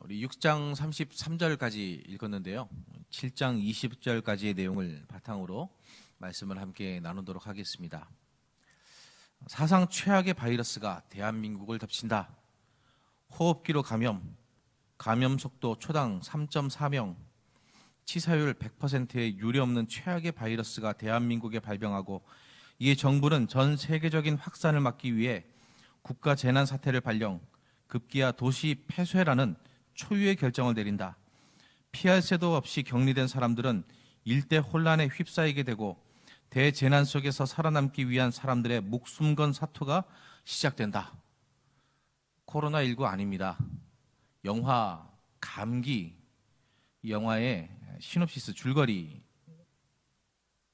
우리 6장 33절까지 읽었는데요. 7장 20절까지의 내용을 바탕으로 말씀을 함께 나누도록 하겠습니다. 사상 최악의 바이러스가 대한민국을 덮친다. 호흡기로 감염 속도 초당 3.4명, 치사율 100%의 유례없는 최악의 바이러스가 대한민국에 발병하고, 이에 정부는 전 세계적인 확산을 막기 위해 국가 재난 사태를 발령, 급기야 도시 폐쇄라는 초유의 결정을 내린다. 피할 새도 없이 격리된 사람들은 일대 혼란에 휩싸이게 되고, 대재난 속에서 살아남기 위한 사람들의 목숨 건 사투가 시작된다. 코로나19 아닙니다. 영화 감기, 이 영화의 시놉시스 줄거리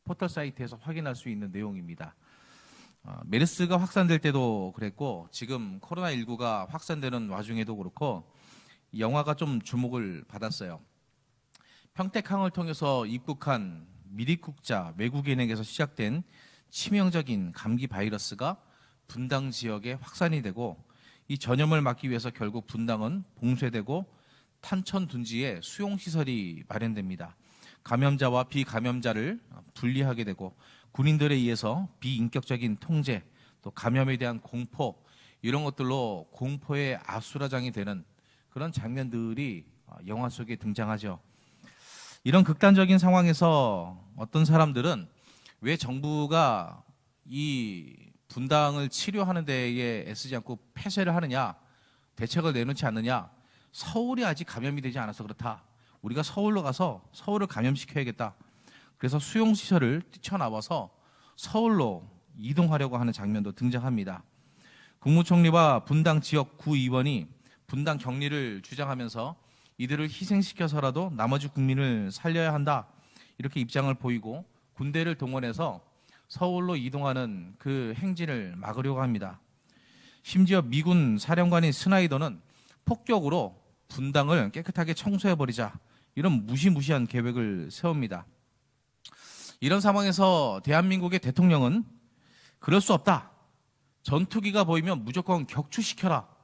포털 사이트에서 확인할 수 있는 내용입니다. 메르스가 확산될 때도 그랬고, 지금 코로나19가 확산되는 와중에도 그렇고, 이 영화가 좀 주목을 받았어요. 평택항을 통해서 입국한 미입국자 외국인에게서 시작된 치명적인 감기 바이러스가 분당 지역에 확산이 되고, 이 전염을 막기 위해서 결국 분당은 봉쇄되고 탄천 둔지에 수용시설이 마련됩니다. 감염자와 비감염자를 분리하게 되고, 군인들에 의해서 비인격적인 통제, 또 감염에 대한 공포, 이런 것들로 공포의 아수라장이 되는 그런 장면들이 영화 속에 등장하죠. 이런 극단적인 상황에서 어떤 사람들은 왜 정부가 이 분당을 치료하는 데에 애쓰지 않고 폐쇄를 하느냐, 대책을 내놓지 않느냐, 서울이 아직 감염이 되지 않아서 그렇다. 우리가 서울로 가서 서울을 감염시켜야겠다. 그래서 수용시설을 뛰쳐나와서 서울로 이동하려고 하는 장면도 등장합니다. 국무총리와 분당 지역 구의원이 분당 격리를 주장하면서 이들을 희생시켜서라도 나머지 국민을 살려야 한다, 이렇게 입장을 보이고 군대를 동원해서 서울로 이동하는 그 행진을 막으려고 합니다. 심지어 미군 사령관인 스나이더는 폭격으로 분당을 깨끗하게 청소해버리자, 이런 무시무시한 계획을 세웁니다. 이런 상황에서 대한민국의 대통령은 그럴 수 없다, 전투기가 보이면 무조건 격추시켜라,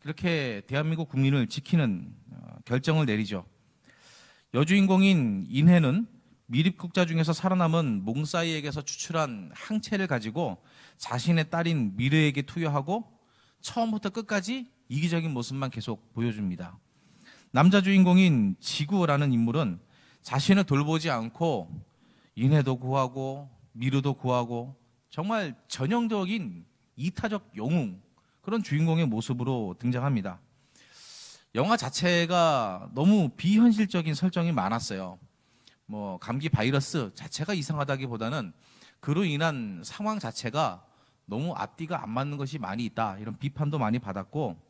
이렇게 대한민국 국민을 지키는 결정을 내리죠. 여주인공인 인해는 미입국자 중에서 살아남은 몽사이에게서 추출한 항체를 가지고 자신의 딸인 미르에게 투여하고 처음부터 끝까지 이기적인 모습만 계속 보여줍니다. 남자 주인공인 지구라는 인물은 자신을 돌보지 않고 인해도 구하고 미르도 구하고, 정말 전형적인 이타적 영웅, 그런 주인공의 모습으로 등장합니다. 영화 자체가 너무 비현실적인 설정이 많았어요. 감기 바이러스 자체가 이상하다기보다는 그로 인한 상황 자체가 너무 앞뒤가 안 맞는 것이 많이 있다, 이런 비판도 많이 받았고,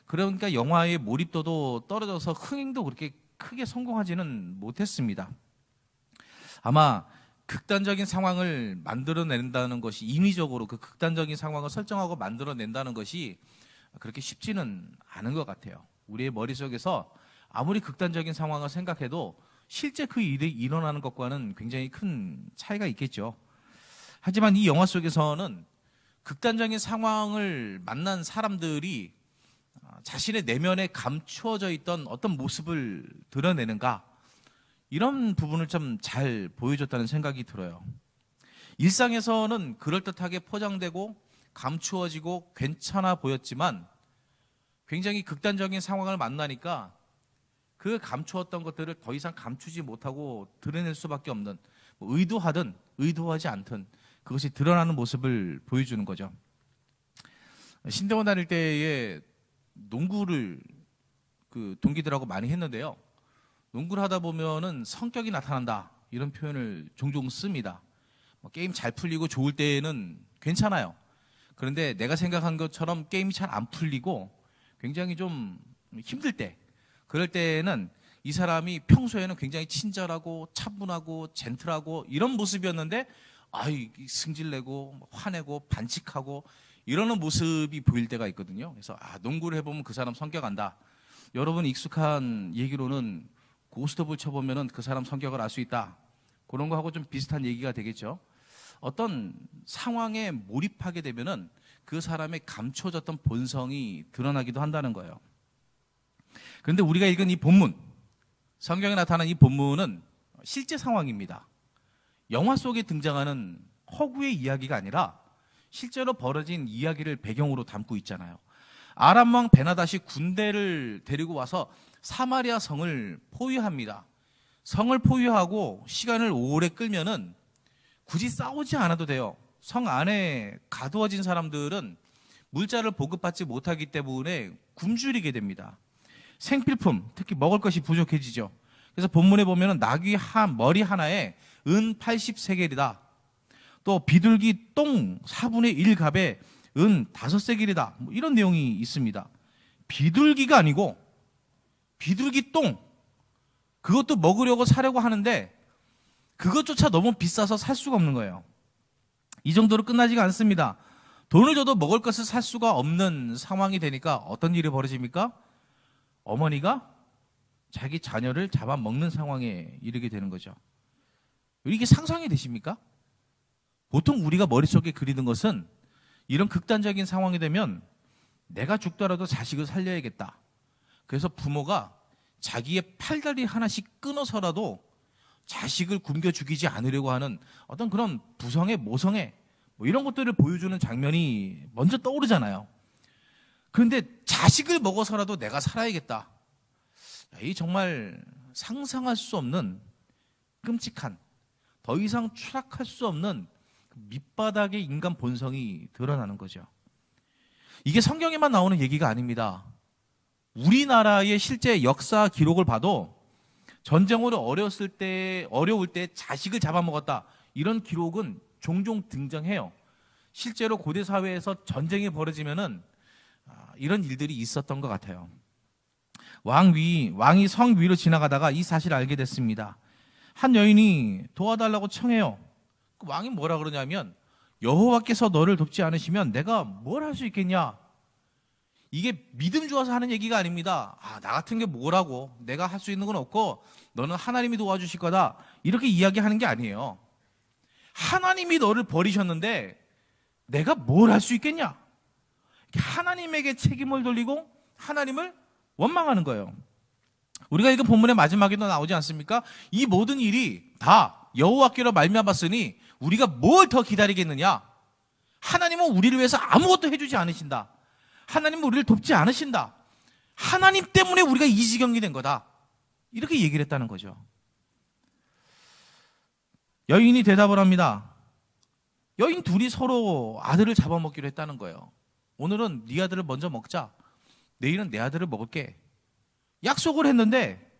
그러니까 영화의 몰입도도 떨어져서 흥행도 그렇게 크게 성공하지는 못했습니다. 아마 극단적인 상황을 만들어낸다는 것이, 임의적으로 그 극단적인 상황을 설정하고 만들어낸다는 것이 그렇게 쉽지는 않은 것 같아요. 우리의 머릿속에서 아무리 극단적인 상황을 생각해도 실제 그 일이 일어나는 것과는 굉장히 큰 차이가 있겠죠. 하지만 이 영화 속에서는 극단적인 상황을 만난 사람들이 자신의 내면에 감추어져 있던 어떤 모습을 드러내는가, 이런 부분을 좀 잘 보여줬다는 생각이 들어요. 일상에서는 그럴듯하게 포장되고 감추어지고 괜찮아 보였지만, 굉장히 극단적인 상황을 만나니까 그 감추었던 것들을 더 이상 감추지 못하고 드러낼 수밖에 없는, 의도하든 의도하지 않든 그것이 드러나는 모습을 보여주는 거죠. 신대원 다닐 때에 농구를 동기들하고 많이 했는데요. 농구를 하다 보면은 성격이 나타난다, 이런 표현을 종종 씁니다. 게임 잘 풀리고 좋을 때는 괜찮아요. 그런데 내가 생각한 것처럼 게임이 잘 안 풀리고 굉장히 좀 힘들 때, 그럴 때는 이 사람이 평소에는 굉장히 친절하고 차분하고 젠틀하고 이런 모습이었는데, 승질내고 화내고 반칙하고 이러는 모습이 보일 때가 있거든요. 그래서 농구를 해보면 그 사람 성격 안다. 여러분 익숙한 얘기로는 고스톱을 쳐보면 그 사람 성격을 알 수 있다, 그런 거하고 좀 비슷한 얘기가 되겠죠. 어떤 상황에 몰입하게 되면은 그 사람의 감춰졌던 본성이 드러나기도 한다는 거예요. 그런데 우리가 읽은 이 본문, 성경에 나타난 이 본문은 실제 상황입니다. 영화 속에 등장하는 허구의 이야기가 아니라 실제로 벌어진 이야기를 배경으로 담고 있잖아요. 아람 왕 베나닷이 군대를 데리고 와서 사마리아 성을 포위합니다. 성을 포위하고 시간을 오래 끌면은 굳이 싸우지 않아도 돼요. 성 안에 가두어진 사람들은 물자를 보급받지 못하기 때문에 굶주리게 됩니다. 생필품, 특히 먹을 것이 부족해지죠. 그래서 본문에 보면은 나귀 머리 하나에 은 80세겔이다. 또 비둘기 똥 4분의 1갑에 은 5세겔이다. 뭐 이런 내용이 있습니다. 비둘기가 아니고 비둘기 똥, 그것도 먹으려고 사려고 하는데 그것조차 너무 비싸서 살 수가 없는 거예요. 이 정도로 끝나지가 않습니다. 돈을 줘도 먹을 것을 살 수가 없는 상황이 되니까 어떤 일이 벌어집니까? 어머니가 자기 자녀를 잡아먹는 상황에 이르게 되는 거죠. 이게 상상이 되십니까? 보통 우리가 머릿속에 그리는 것은 이런 극단적인 상황이 되면 내가 죽더라도 자식을 살려야겠다. 그래서 부모가 자기의 팔다리 하나씩 끊어서라도 자식을 굶겨 죽이지 않으려고 하는 어떤 그런 부성애, 모성애 뭐 이런 것들을 보여주는 장면이 먼저 떠오르잖아요. 그런데 자식을 먹어서라도 내가 살아야겠다. 이 정말 상상할 수 없는 끔찍한, 더 이상 추락할 수 없는 밑바닥의 인간 본성이 드러나는 거죠. 이게 성경에만 나오는 얘기가 아닙니다. 우리나라의 실제 역사 기록을 봐도 전쟁으로 어려울 때 자식을 잡아먹었다, 이런 기록은 종종 등장해요. 실제로 고대 사회에서 전쟁이 벌어지면은 이런 일들이 있었던 것 같아요. 왕이 성 위로 지나가다가 이 사실을 알게 됐습니다. 한 여인이 도와달라고 청해요. 왕이 뭐라 그러냐면, 여호와께서 너를 돕지 않으시면 내가 뭘 할 수 있겠냐. 이게 믿음 좋아서 하는 얘기가 아닙니다. 나 같은 게 뭐라고, 내가 할 수 있는 건 없고 너는 하나님이 도와주실 거다, 이렇게 이야기하는 게 아니에요. 하나님이 너를 버리셨는데 내가 뭘 할 수 있겠냐. 하나님에게 책임을 돌리고 하나님을 원망하는 거예요. 우리가 읽은 본문의 마지막에도 나오지 않습니까? 이 모든 일이 다 여호와께로 말미암았으니 우리가 뭘 더 기다리겠느냐. 하나님은 우리를 위해서 아무것도 해주지 않으신다. 하나님은 우리를 돕지 않으신다. 하나님 때문에 우리가 이 지경이 된 거다, 이렇게 얘기를 했다는 거죠. 여인이 대답을 합니다. 여인 둘이 서로 아들을 잡아먹기로 했다는 거예요. 오늘은 네 아들을 먼저 먹자, 내일은 내 아들을 먹을게. 약속을 했는데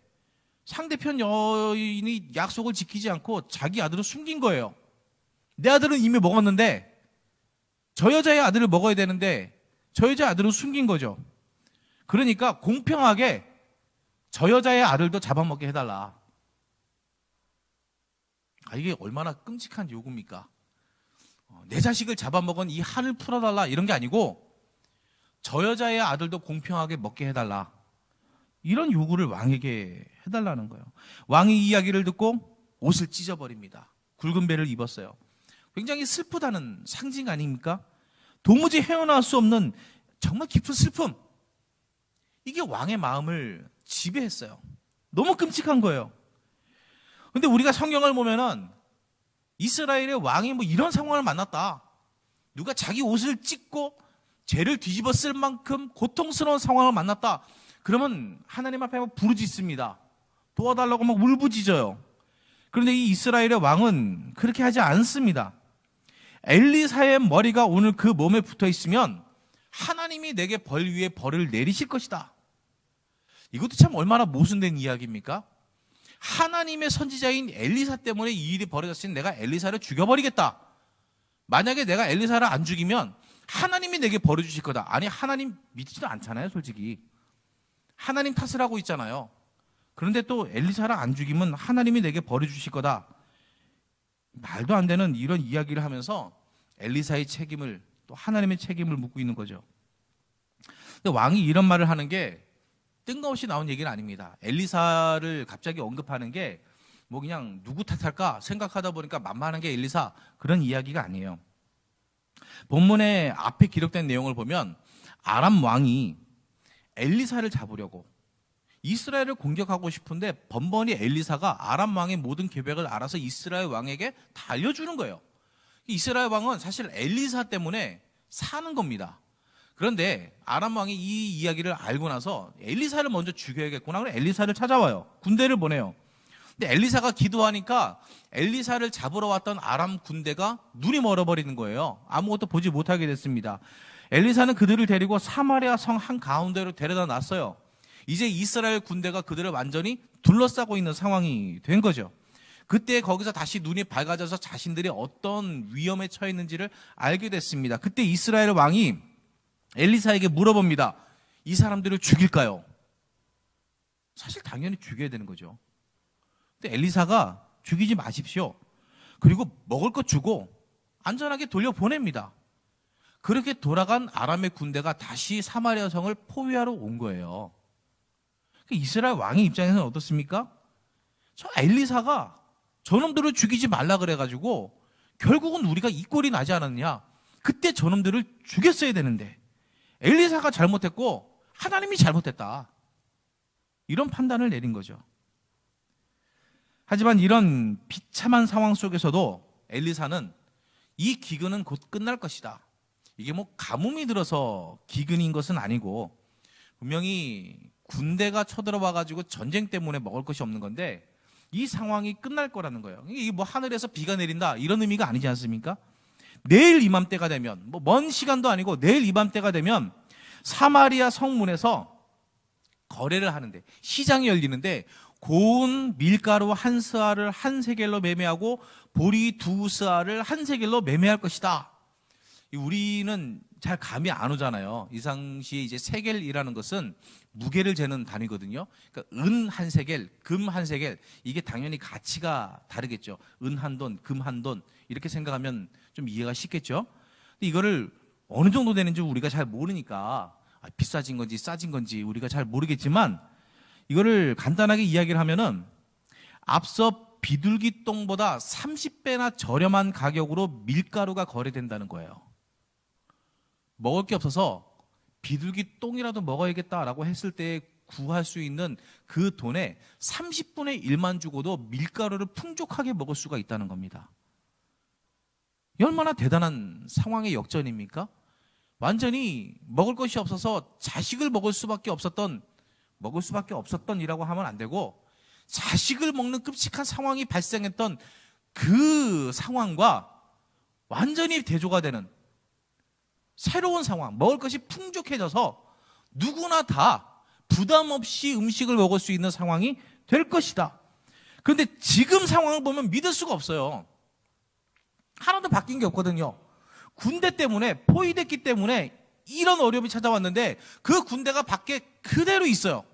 상대편 여인이 약속을 지키지 않고 자기 아들을 숨긴 거예요. 내 아들은 이미 먹었는데 저 여자의 아들을 먹어야 되는데 저 여자의 아들은 숨긴 거죠. 그러니까 공평하게 저 여자의 아들도 잡아먹게 해달라. 이게 얼마나 끔찍한 요구입니까? 내 자식을 잡아먹은 이 한을 풀어달라, 이런 게 아니고 저 여자의 아들도 공평하게 먹게 해달라, 이런 요구를 왕에게 해달라는 거예요. 왕이 이 이야기를 듣고 옷을 찢어버립니다. 굵은 배를 입었어요. 굉장히 슬프다는 상징 아닙니까? 도무지 헤어나올 수 없는 정말 깊은 슬픔, 이게 왕의 마음을 지배했어요. 너무 끔찍한 거예요. 근데 우리가 성경을 보면은 이스라엘의 왕이 뭐 이런 상황을 만났다, 누가 자기 옷을 찢고 죄를 뒤집어 쓸 만큼 고통스러운 상황을 만났다, 그러면 하나님 앞에 부르짖습니다. 도와달라고 막 울부짖어요. 그런데 이 이스라엘의 왕은 그렇게 하지 않습니다. 엘리사의 머리가 오늘 그 몸에 붙어 있으면 하나님이 내게 벌 위에 벌을 내리실 것이다. 이것도 참 얼마나 모순된 이야기입니까? 하나님의 선지자인 엘리사 때문에 이 일이 벌어졌으니 내가 엘리사를 죽여버리겠다. 만약에 내가 엘리사를 안 죽이면 하나님이 내게 벌을 주실 거다. 아니, 하나님 믿지도 않잖아요, 솔직히. 하나님 탓을 하고 있잖아요. 그런데 또 엘리사를 안 죽이면 하나님이 내게 벌을 주실 거다. 말도 안 되는 이런 이야기를 하면서 엘리사의 책임을, 또 하나님의 책임을 묻고 있는 거죠. 근데 왕이 이런 말을 하는 게 뜬금없이 나온 얘기는 아닙니다. 엘리사를 갑자기 언급하는 게 뭐 그냥 누구 탓할까 생각하다 보니까 만만한 게 엘리사, 그런 이야기가 아니에요. 본문의 앞에 기록된 내용을 보면 아람 왕이 엘리사를 잡으려고 이스라엘을 공격하고 싶은데 번번이 엘리사가 아람 왕의 모든 계획을 알아서 이스라엘 왕에게 다 알려주는 거예요. 이스라엘 왕은 사실 엘리사 때문에 사는 겁니다. 그런데 아람 왕이 이 이야기를 알고 나서 엘리사를 먼저 죽여야겠구나. 그래서 엘리사를 찾아와요. 군대를 보내요. 근데 엘리사가 기도하니까 엘리사를 잡으러 왔던 아람 군대가 눈이 멀어버리는 거예요. 아무것도 보지 못하게 됐습니다. 엘리사는 그들을 데리고 사마리아 성 한가운데로 데려다 놨어요. 이제 이스라엘 군대가 그들을 완전히 둘러싸고 있는 상황이 된 거죠. 그때 거기서 다시 눈이 밝아져서 자신들이 어떤 위험에 처했는지를 알게 됐습니다. 그때 이스라엘 왕이 엘리사에게 물어봅니다. 이 사람들을 죽일까요? 사실 당연히 죽여야 되는 거죠. 근데 엘리사가 죽이지 마십시오. 그리고 먹을 것 주고 안전하게 돌려보냅니다. 그렇게 돌아간 아람의 군대가 다시 사마리아 성을 포위하러 온 거예요. 이스라엘 왕의 입장에서는 어떻습니까? 저 엘리사가 저놈들을 죽이지 말라 그래가지고 결국은 우리가 이 꼴이 나지 않았냐. 그때 저놈들을 죽였어야 되는데 엘리사가 잘못했고 하나님이 잘못했다. 이런 판단을 내린 거죠. 하지만 이런 비참한 상황 속에서도 엘리사는 이 기근은 곧 끝날 것이다. 이게 뭐 가뭄이 들어서 기근인 것은 아니고 분명히 군대가 쳐들어와가지고 전쟁 때문에 먹을 것이 없는 건데 이 상황이 끝날 거라는 거예요. 이게 뭐 하늘에서 비가 내린다 이런 의미가 아니지 않습니까? 내일 이맘때가 되면 뭐 먼 시간도 아니고 내일 이맘때가 되면 사마리아 성문에서 거래를 하는데 시장이 열리는데 고운 밀가루 한 스아를 한 세겔로 매매하고 보리 두 스아를 한 세겔로 매매할 것이다. 우리는 잘 감이 안 오잖아요. 이 당시에 이제 세겔이라는 것은 무게를 재는 단위거든요. 그러니까 은 한 세겔, 금 한 세겔, 이게 당연히 가치가 다르겠죠. 은 한 돈, 금 한 돈 이렇게 생각하면 좀 이해가 쉽겠죠. 근데 이거를 어느 정도 되는지 우리가 잘 모르니까 비싸진 건지 싸진 건지 우리가 잘 모르겠지만 이거를 간단하게 이야기를 하면은 앞서 비둘기똥보다 30배나 저렴한 가격으로 밀가루가 거래된다는 거예요. 먹을 게 없어서 비둘기똥이라도 먹어야겠다라고 했을 때 구할 수 있는 그 돈의 30분의 1만 주고도 밀가루를 풍족하게 먹을 수가 있다는 겁니다. 얼마나 대단한 상황의 역전입니까? 완전히 먹을 것이 없어서 자식을 먹을 수밖에 없었던 이라고 하면 안 되고 자식을 먹는 끔찍한 상황이 발생했던 그 상황과 완전히 대조가 되는 새로운 상황, 먹을 것이 풍족해져서 누구나 다 부담 없이 음식을 먹을 수 있는 상황이 될 것이다. 그런데 지금 상황을 보면 믿을 수가 없어요. 하나도 바뀐 게 없거든요. 군대 때문에 포위됐기 때문에 이런 어려움이 찾아왔는데 그 군대가 밖에 그대로 있어요.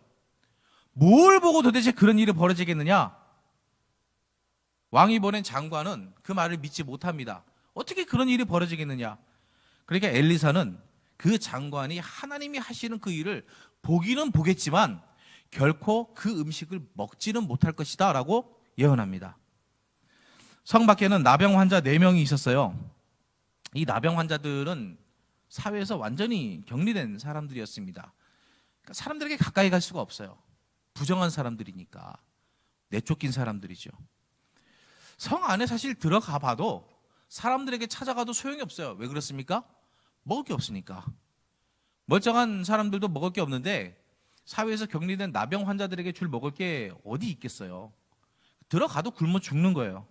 뭘 보고 도대체 그런 일이 벌어지겠느냐? 왕이 보낸 장관은 그 말을 믿지 못합니다. 어떻게 그런 일이 벌어지겠느냐? 그러니까 엘리사는 그 장관이 하나님이 하시는 그 일을 보기는 보겠지만 결코 그 음식을 먹지는 못할 것이다 라고 예언합니다. 성 밖에는 나병 환자 4명이 있었어요. 이 나병 환자들은 사회에서 완전히 격리된 사람들이었습니다. 그러니까 사람들에게 가까이 갈 수가 없어요. 부정한 사람들이니까. 내쫓긴 사람들이죠. 성 안에 사실 들어가 봐도 사람들에게 찾아가도 소용이 없어요. 왜 그렇습니까? 먹을 게 없으니까. 멀쩡한 사람들도 먹을 게 없는데 사회에서 격리된 나병 환자들에게 줄 먹을 게 어디 있겠어요. 들어가도 굶어 죽는 거예요.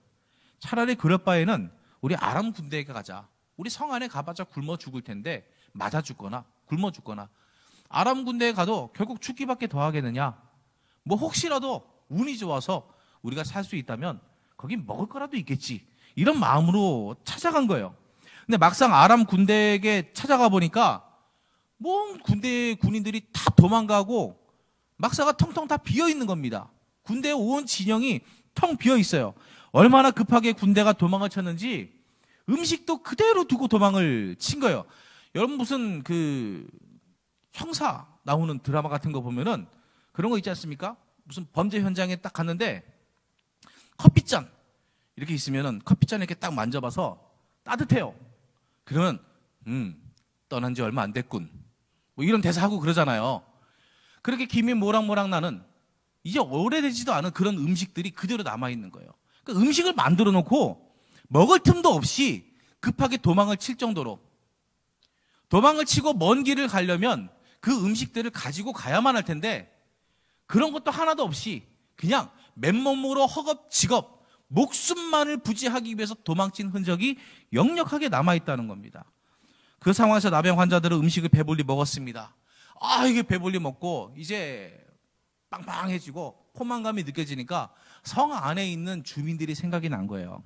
차라리 그럴 바에는 우리 아람 군대에 가자. 우리 성 안에 가봤자 굶어 죽을 텐데 맞아 죽거나 굶어 죽거나 아람 군대에 가도 결국 죽기밖에 더 하겠느냐. 뭐 혹시라도 운이 좋아서 우리가 살 수 있다면 거기 먹을 거라도 있겠지. 이런 마음으로 찾아간 거예요. 근데 막상 아람 군대에게 찾아가 보니까 뭐 군인들이 다 도망가고 막사가 텅텅 다 비어 있는 겁니다. 군대의 온 진영이 텅 비어 있어요. 얼마나 급하게 군대가 도망을 쳤는지 음식도 그대로 두고 도망을 친 거예요. 여러분 무슨 그 형사 나오는 드라마 같은 거 보면은 그런 거 있지 않습니까? 무슨 범죄 현장에 딱 갔는데 커피잔 이렇게 있으면은 커피잔 이렇게 딱 만져봐서 따뜻해요. 그러면 떠난 지 얼마 안 됐군. 뭐 이런 대사하고 그러잖아요. 그렇게 김이 모락모락 나는 이제 오래되지도 않은 그런 음식들이 그대로 남아있는 거예요. 그러니까 음식을 만들어 놓고 먹을 틈도 없이 급하게 도망을 칠 정도로, 도망을 치고 먼 길을 가려면 그 음식들을 가지고 가야만 할 텐데 그런 것도 하나도 없이 그냥 맨몸으로 허겁지겁 목숨만을 부지하기 위해서 도망친 흔적이 역력하게 남아있다는 겁니다. 그 상황에서 나병 환자들은 음식을 배불리 먹었습니다. 이게 배불리 먹고 이제 빵빵해지고 포만감이 느껴지니까 성 안에 있는 주민들이 생각이 난 거예요.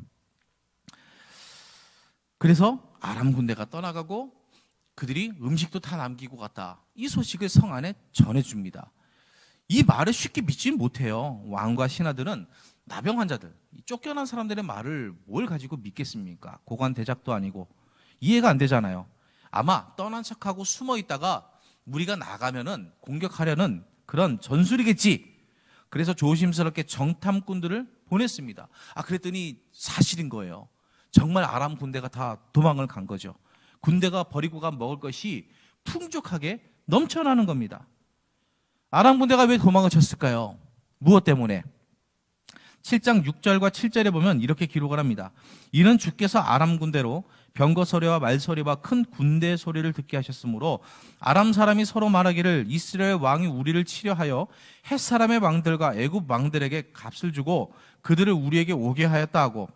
그래서 아람 군대가 떠나가고 그들이 음식도 다 남기고 갔다. 이 소식을 성 안에 전해줍니다. 이 말을 쉽게 믿지 못해요. 왕과 신하들은 나병 환자들, 쫓겨난 사람들의 말을 뭘 가지고 믿겠습니까? 고관 대작도 아니고 이해가 안 되잖아요. 아마 떠난 척하고 숨어 있다가 무리가 나가면은 공격하려는 그런 전술이겠지. 그래서 조심스럽게 정탐꾼들을 보냈습니다. 그랬더니 사실인 거예요. 정말 아람 군대가 다 도망을 간 거죠. 군대가 버리고 간 먹을 것이 풍족하게 넘쳐나는 겁니다. 아람 군대가 왜 도망을 쳤을까요? 무엇 때문에? 7장 6절과 7절에 보면 이렇게 기록을 합니다. 이는 주께서 아람 군대로 병거 소리와 말 소리와 큰 군대 소리를 듣게 하셨으므로 아람 사람이 서로 말하기를 이스라엘 왕이 우리를 치려 하여 헷 사람의 왕들과 애굽 왕들에게 값을 주고 그들을 우리에게 오게 하였다 하고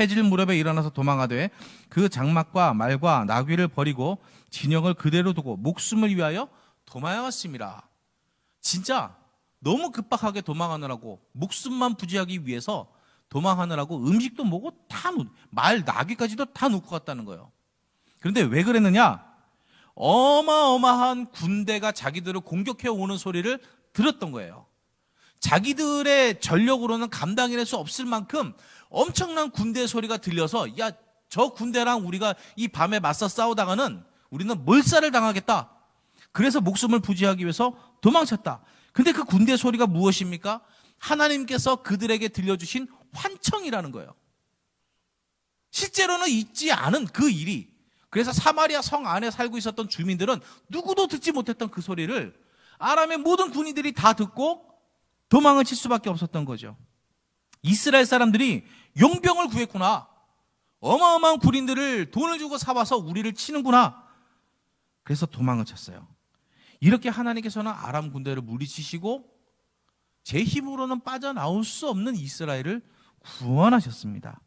해질 무렵에 일어나서 도망하되 그 장막과 말과 나귀를 버리고 진영을 그대로 두고 목숨을 위하여 도망하였습니다. 진짜 너무 급박하게 도망하느라고 목숨만 부지하기 위해서 도망하느라고 음식도 뭐고 다 말 나귀까지도 다 놓고 갔다는 거예요. 그런데 왜 그랬느냐? 어마어마한 군대가 자기들을 공격해 오는 소리를 들었던 거예요. 자기들의 전력으로는 감당해낼 수 없을 만큼 엄청난 군대 소리가 들려서 저 군대랑 우리가 이 밤에 맞서 싸우다가는 우리는 몰살을 당하겠다. 그래서 목숨을 부지하기 위해서 도망쳤다. 근데 그 군대 소리가 무엇입니까? 하나님께서 그들에게 들려주신 환청이라는 거예요. 실제로는 있지 않은 그 일이. 그래서 사마리아 성 안에 살고 있었던 주민들은 누구도 듣지 못했던 그 소리를 아람의 모든 군인들이 다 듣고 도망을 칠 수밖에 없었던 거죠. 이스라엘 사람들이 용병을 구했구나. 어마어마한 군인들을 돈을 주고 사와서 우리를 치는구나. 그래서 도망을 쳤어요. 이렇게 하나님께서는 아람 군대를 물리치시고 제 힘으로는 빠져나올 수 없는 이스라엘을 구원하셨습니다.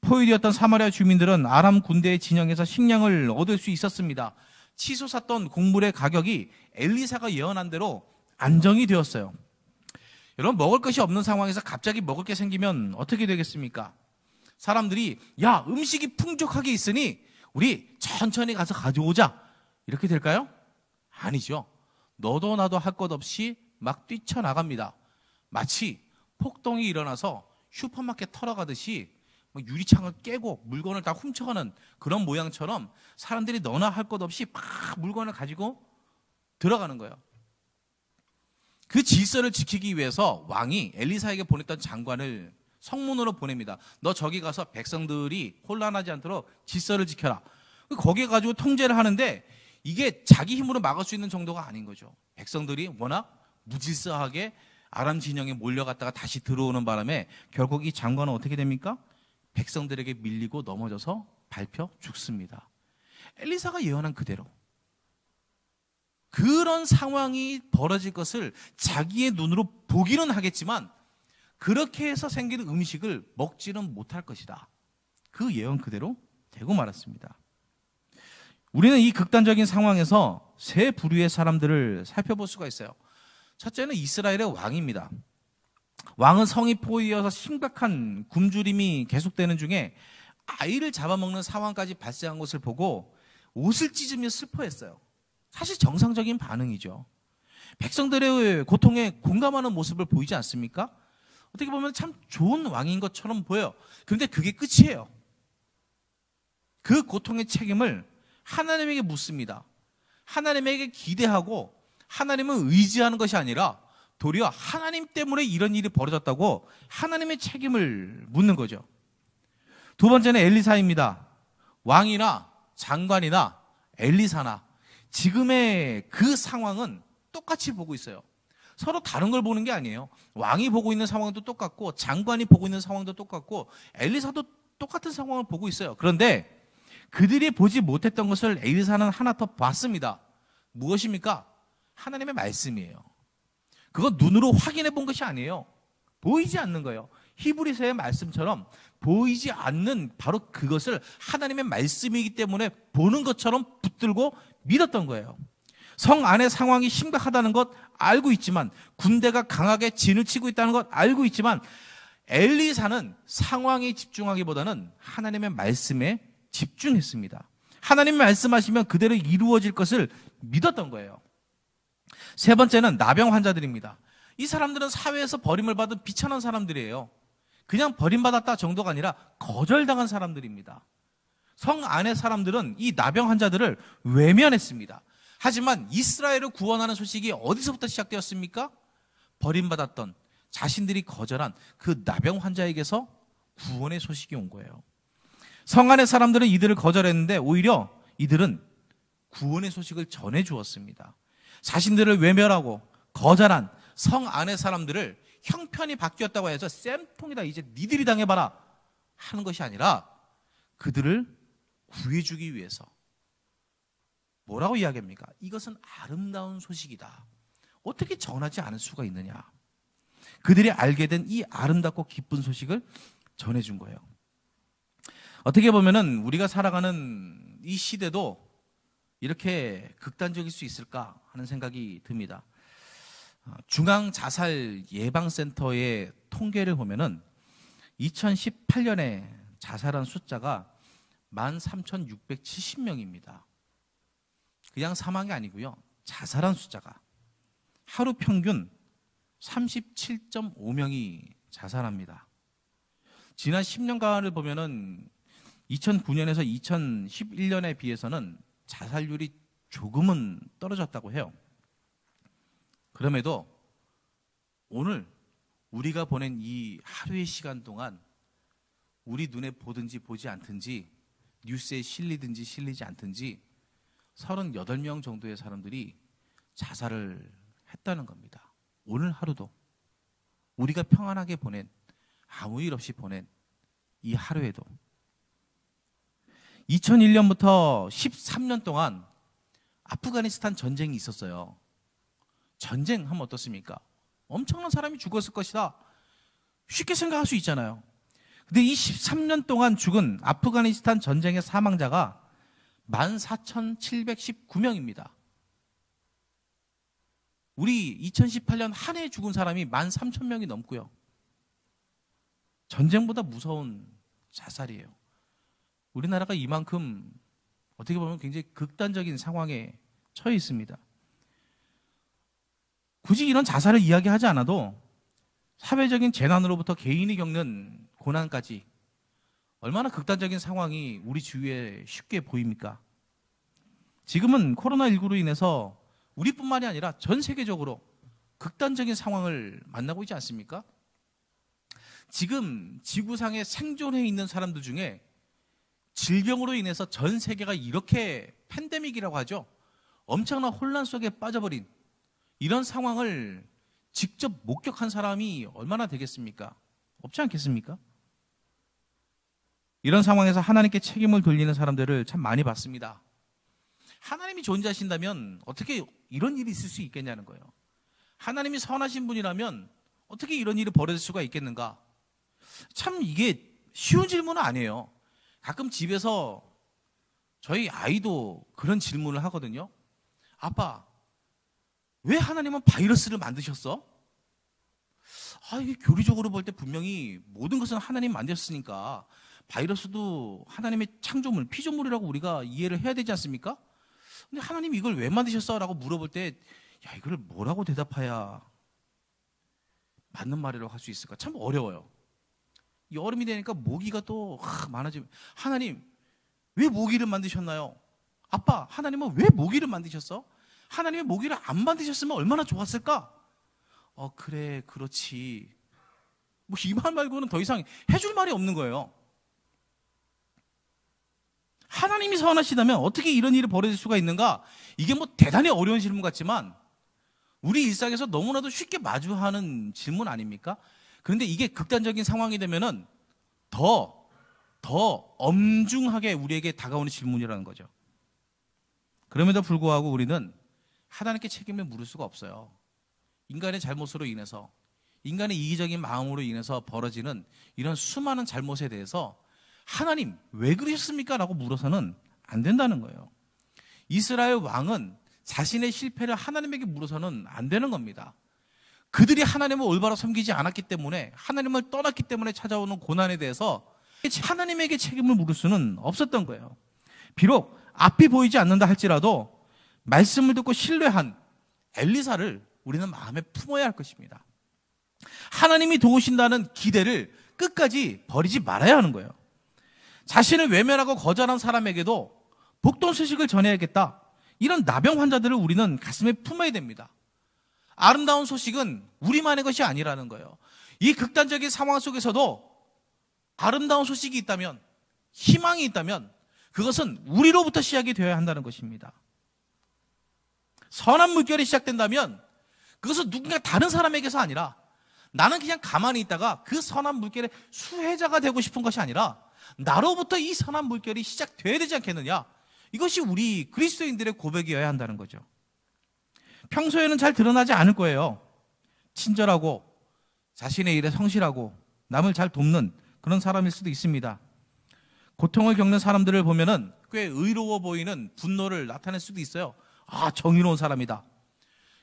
포위되었던 사마리아 주민들은 아람 군대의 진영에서 식량을 얻을 수 있었습니다. 치솟았던 곡물의 가격이 엘리사가 예언한 대로 안정이 되었어요. 여러분, 먹을 것이 없는 상황에서 갑자기 먹을 게 생기면 어떻게 되겠습니까? 사람들이 음식이 풍족하게 있으니 우리 천천히 가서 가져오자, 이렇게 될까요? 아니죠. 너도 나도 할 것 없이 막 뛰쳐나갑니다. 마치 폭동이 일어나서 슈퍼마켓 털어가듯이 유리창을 깨고 물건을 다 훔쳐가는 그런 모양처럼 사람들이 너나 할 것 없이 막 물건을 가지고 들어가는 거예요. 그 질서를 지키기 위해서 왕이 엘리사에게 보냈던 장관을 성문으로 보냅니다. 너 저기 가서 백성들이 혼란하지 않도록 질서를 지켜라. 거기에 가지고 통제를 하는데 이게 자기 힘으로 막을 수 있는 정도가 아닌 거죠. 백성들이 워낙 무질서하게 아람 진영에 몰려갔다가 다시 들어오는 바람에 결국 이 장관은 어떻게 됩니까? 백성들에게 밀리고 넘어져서 밟혀 죽습니다. 엘리사가 예언한 그대로 그런 상황이 벌어질 것을 자기의 눈으로 보기는 하겠지만 그렇게 해서 생기는 음식을 먹지는 못할 것이다. 그 예언 그대로 되고 말았습니다. 우리는 이 극단적인 상황에서 세 부류의 사람들을 살펴볼 수가 있어요. 첫째는 이스라엘의 왕입니다. 왕은 성이 포위되어서 심각한 굶주림이 계속되는 중에 아이를 잡아먹는 상황까지 발생한 것을 보고 옷을 찢으며 슬퍼했어요. 사실 정상적인 반응이죠. 백성들의 고통에 공감하는 모습을 보이지 않습니까? 어떻게 보면 참 좋은 왕인 것처럼 보여요. 그런데 그게 끝이에요. 그 고통의 책임을 하나님에게 묻습니다. 하나님에게 기대하고 하나님을 의지하는 것이 아니라 도리어 하나님 때문에 이런 일이 벌어졌다고 하나님의 책임을 묻는 거죠. 두 번째는 엘리사입니다. 왕이나 장관이나 엘리사나 지금의 그 상황은 똑같이 보고 있어요. 서로 다른 걸 보는 게 아니에요. 왕이 보고 있는 상황도 똑같고 장관이 보고 있는 상황도 똑같고 엘리사도 똑같은 상황을 보고 있어요. 그런데 그들이 보지 못했던 것을 엘리사는 하나 더 봤습니다. 무엇입니까? 하나님의 말씀이에요. 그건 눈으로 확인해 본 것이 아니에요. 보이지 않는 거예요. 히브리서의 말씀처럼 보이지 않는 바로 그것을 하나님의 말씀이기 때문에 보는 것처럼 붙들고 믿었던 거예요. 성 안의 상황이 심각하다는 것 알고 있지만, 군대가 강하게 진을 치고 있다는 것 알고 있지만, 엘리사는 상황에 집중하기보다는 하나님의 말씀에 집중했습니다. 하나님이 말씀하시면 그대로 이루어질 것을 믿었던 거예요. 세 번째는 나병 환자들입니다. 이 사람들은 사회에서 버림을 받은 비천한 사람들이에요. 그냥 버림받았다 정도가 아니라 거절당한 사람들입니다. 성 안의 사람들은 이 나병 환자들을 외면했습니다. 하지만 이스라엘을 구원하는 소식이 어디서부터 시작되었습니까? 버림받았던, 자신들이 거절한 그 나병 환자에게서 구원의 소식이 온 거예요. 성 안의 사람들은 이들을 거절했는데 오히려 이들은 구원의 소식을 전해 주었습니다. 자신들을 외면하고 거절한 성 안의 사람들을 형편이 바뀌었다고 해서 쌤통이다, 이제 니들이 당해봐라 하는 것이 아니라 그들을 구해주기 위해서 뭐라고 이야기합니까? 이것은 아름다운 소식이다. 어떻게 전하지 않을 수가 있느냐. 그들이 알게 된 이 아름답고 기쁜 소식을 전해준 거예요. 어떻게 보면은 우리가 살아가는 이 시대도 이렇게 극단적일 수 있을까 하는 생각이 듭니다. 중앙자살예방센터의 통계를 보면은 2018년에 자살한 숫자가 13,670명입니다. 그냥 사망이 아니고요. 자살한 숫자가 하루 평균 37.5명이 자살합니다. 지난 10년간을 보면은 2009년에서 2011년에 비해서는 자살률이 조금은 떨어졌다고 해요. 그럼에도 오늘 우리가 보낸 이 하루의 시간 동안 우리 눈에 보든지 보지 않든지, 뉴스에 실리든지 실리지 않든지 38명 정도의 사람들이 자살을 했다는 겁니다. 오늘 하루도 우리가 평안하게 보낸, 아무 일 없이 보낸 이 하루에도 2001년부터 13년 동안 아프가니스탄 전쟁이 있었어요. 전쟁 하면 어떻습니까? 엄청난 사람이 죽었을 것이다. 쉽게 생각할 수 있잖아요. 근데 이 13년 동안 죽은 아프가니스탄 전쟁의 사망자가 14,719명입니다. 우리 2018년 한 해 죽은 사람이 13,000명이 넘고요. 전쟁보다 무서운 자살이에요. 우리나라가 이만큼 어떻게 보면 굉장히 극단적인 상황에 처해 있습니다. 굳이 이런 자살을 이야기하지 않아도 사회적인 재난으로부터 개인이 겪는 고난까지 얼마나 극단적인 상황이 우리 주위에 쉽게 보입니까? 지금은 코로나19로 인해서 우리뿐만이 아니라 전 세계적으로 극단적인 상황을 만나고 있지 않습니까? 지금 지구상에 생존해 있는 사람들 중에 질병으로 인해서 전 세계가 이렇게 팬데믹이라고 하죠. 엄청난 혼란 속에 빠져버린 이런 상황을 직접 목격한 사람이 얼마나 되겠습니까? 없지 않겠습니까? 이런 상황에서 하나님께 책임을 돌리는 사람들을 참 많이 봤습니다. 하나님이 존재하신다면 어떻게 이런 일이 있을 수 있겠냐는 거예요. 하나님이 선하신 분이라면 어떻게 이런 일이 벌어질 수가 있겠는가? 참 이게 쉬운 질문은 아니에요. 가끔 집에서 저희 아이도 그런 질문을 하거든요. 아빠, 왜 하나님은 바이러스를 만드셨어? 이게 교리적으로 볼 때 분명히 모든 것은 하나님 만드셨으니까 바이러스도 하나님의 창조물, 피조물이라고 우리가 이해를 해야 되지 않습니까? 근데 하나님이 이걸 왜 만드셨어? 라고 물어볼 때 이걸 뭐라고 대답해야 맞는 말이라고 할 수 있을까? 참 어려워요. 여름이 되니까 모기가 또 많아지면, 하나님 왜 모기를 만드셨나요? 아빠, 하나님은 왜 모기를 만드셨어? 하나님이 모기를 안 만드셨으면 얼마나 좋았을까? 그래, 그렇지. 뭐 이 말 말고는 더 이상 해줄 말이 없는 거예요. 하나님이 선하시다면 어떻게 이런 일이 벌어질 수가 있는가? 이게 뭐 대단히 어려운 질문 같지만 우리 일상에서 너무나도 쉽게 마주하는 질문 아닙니까? 그런데 이게 극단적인 상황이 되면은 더 엄중하게 우리에게 다가오는 질문이라는 거죠. 그럼에도 불구하고 우리는 하나님께 책임을 물을 수가 없어요. 인간의 잘못으로 인해서, 인간의 이기적인 마음으로 인해서 벌어지는 이런 수많은 잘못에 대해서 하나님 왜 그러셨습니까? 라고 물어서는 안 된다는 거예요. 이스라엘 왕은 자신의 실패를 하나님에게 물어서는 안 되는 겁니다. 그들이 하나님을 올바로 섬기지 않았기 때문에, 하나님을 떠났기 때문에 찾아오는 고난에 대해서 하나님에게 책임을 물을 수는 없었던 거예요. 비록 앞이 보이지 않는다 할지라도 말씀을 듣고 신뢰한 엘리사를 우리는 마음에 품어야 할 것입니다. 하나님이 도우신다는 기대를 끝까지 버리지 말아야 하는 거예요. 자신을 외면하고 거절한 사람에게도 복된 소식을 전해야겠다, 이런 나병 환자들을 우리는 가슴에 품어야 됩니다. 아름다운 소식은 우리만의 것이 아니라는 거예요. 이 극단적인 상황 속에서도 아름다운 소식이 있다면, 희망이 있다면 그것은 우리로부터 시작이 되어야 한다는 것입니다. 선한 물결이 시작된다면 그것은 누군가 다른 사람에게서 아니라, 나는 그냥 가만히 있다가 그 선한 물결의 수혜자가 되고 싶은 것이 아니라 나로부터 이 선한 물결이 시작되어야 되지 않겠느냐, 이것이 우리 그리스도인들의 고백이어야 한다는 거죠. 평소에는 잘 드러나지 않을 거예요. 친절하고 자신의 일에 성실하고 남을 잘 돕는 그런 사람일 수도 있습니다. 고통을 겪는 사람들을 보면은 꽤 의로워 보이는 분노를 나타낼 수도 있어요. 아, 정의로운 사람이다.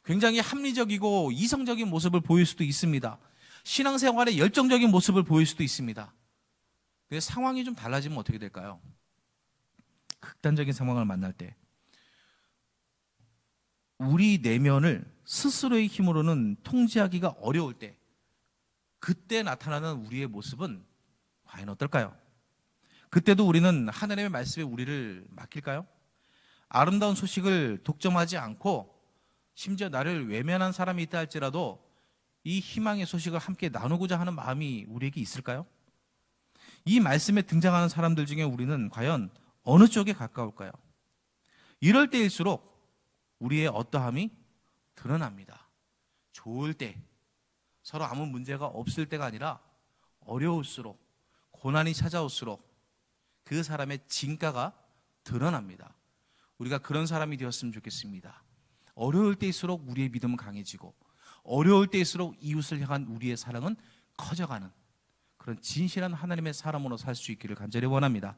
굉장히 합리적이고 이성적인 모습을 보일 수도 있습니다. 신앙생활에 열정적인 모습을 보일 수도 있습니다. 근데 상황이 좀 달라지면 어떻게 될까요? 극단적인 상황을 만날 때 우리 내면을 스스로의 힘으로는 통제하기가 어려울 때, 그때 나타나는 우리의 모습은 과연 어떨까요? 그때도 우리는 하나님의 말씀에 우리를 맡길까요? 아름다운 소식을 독점하지 않고 심지어 나를 외면한 사람이 있다 할지라도 이 희망의 소식을 함께 나누고자 하는 마음이 우리에게 있을까요? 이 말씀에 등장하는 사람들 중에 우리는 과연 어느 쪽에 가까울까요? 이럴 때일수록 우리의 어떠함이 드러납니다. 좋을 때, 서로 아무 문제가 없을 때가 아니라 어려울수록, 고난이 찾아올수록 그 사람의 진가가 드러납니다. 우리가 그런 사람이 되었으면 좋겠습니다. 어려울 때일수록 우리의 믿음은 강해지고, 어려울 때일수록 이웃을 향한 우리의 사랑은 커져가는 그런 진실한 하나님의 사람으로 살 수 있기를 간절히 원합니다.